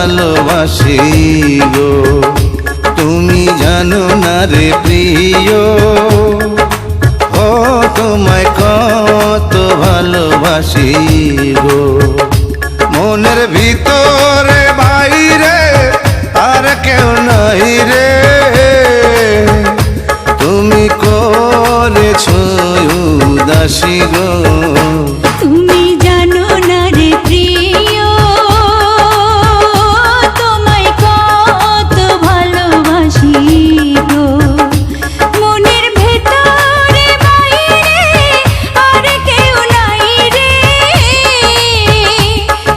ভালোবাসি গো। তুমি জানো না রে প্রিয়, ও তোমায় কত ভালোবাসি গো। মনের ভিতরে বাইরে আর কেউ নাই রে, তুমি করেছো উদাসী গো। তুমি জানো না রে প্রিয়, তোমায় কত ভালোবাসি গো। মনের ভেতরে বাইরে আর কেউ নাই রে,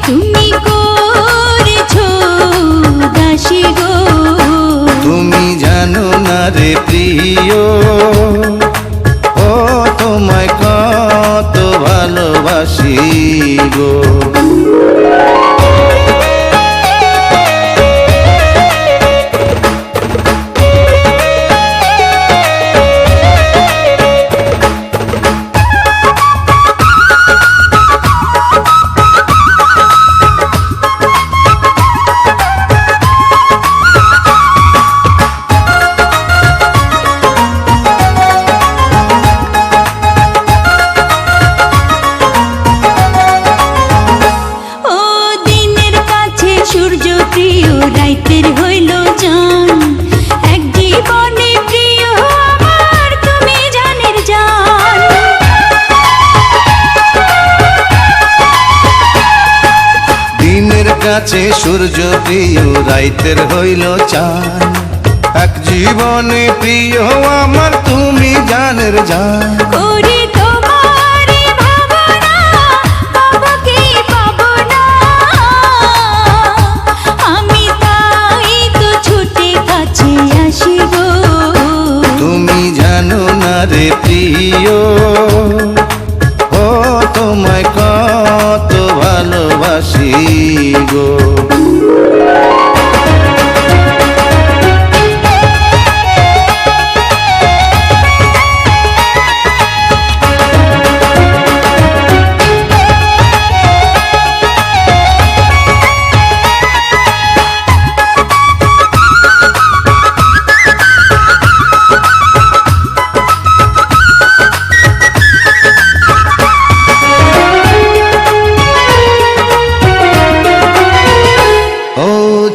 তুমি করেছো উদাসী গো। তুমি জানো না রে প্রিয়, ও তোমায় কত ভালোবাসি গো। সূর্য প্রিয় রাইতের হইল জান, এক জীবনে প্রিয় আমার তুমি জানের জান। দিনের কাছে সূর্য প্রিয় রাইতের হইল চাঁদ, এক জীবনে প্রিয় আমার তুমি জানের জান। করি তোমারে ভাবনা, পাবো কি পাবো না, আমি তাই তো ছুটে কাছে আসি গো। তুমি জানো না রে প্রিয়, ও তোমায় কত ভালোবাসি গো।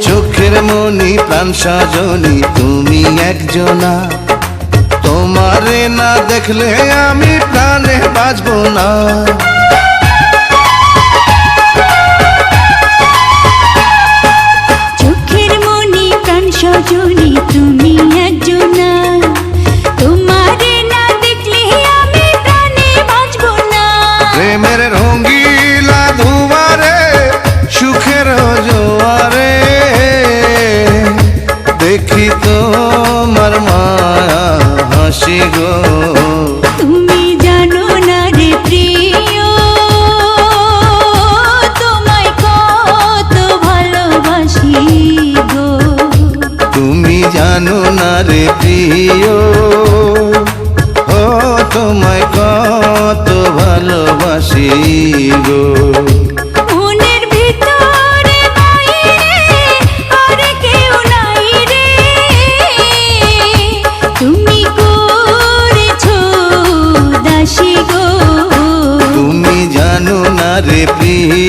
চোখের মনি প্রাণ সজনী তুমি একজনা, তোমারে না দেখলে আমি প্রাণে বাঁচবো না। চোখের মনি প্রাণ সজনী তুমি একজনা, তোমারে না দেখলে আমি প্রাণে বাঁচবো না। প্রেমের রঙ্গিলা দুয়ারে সুখের জোয়ারে, দেখি তোমার মায়া হাসি গো। তুমি জানো না রে প্রিয়, তোমায় কত ভালোবাসি গো। তুমি জানো না রে প্রিয়, ও তোমায় কত ভালোবাসি গো। মনের ভিতরে বাইরে আর কেউ নাই রে, তুমি করেছো দাসী গো। তুমি জানো না রে প্রিয়,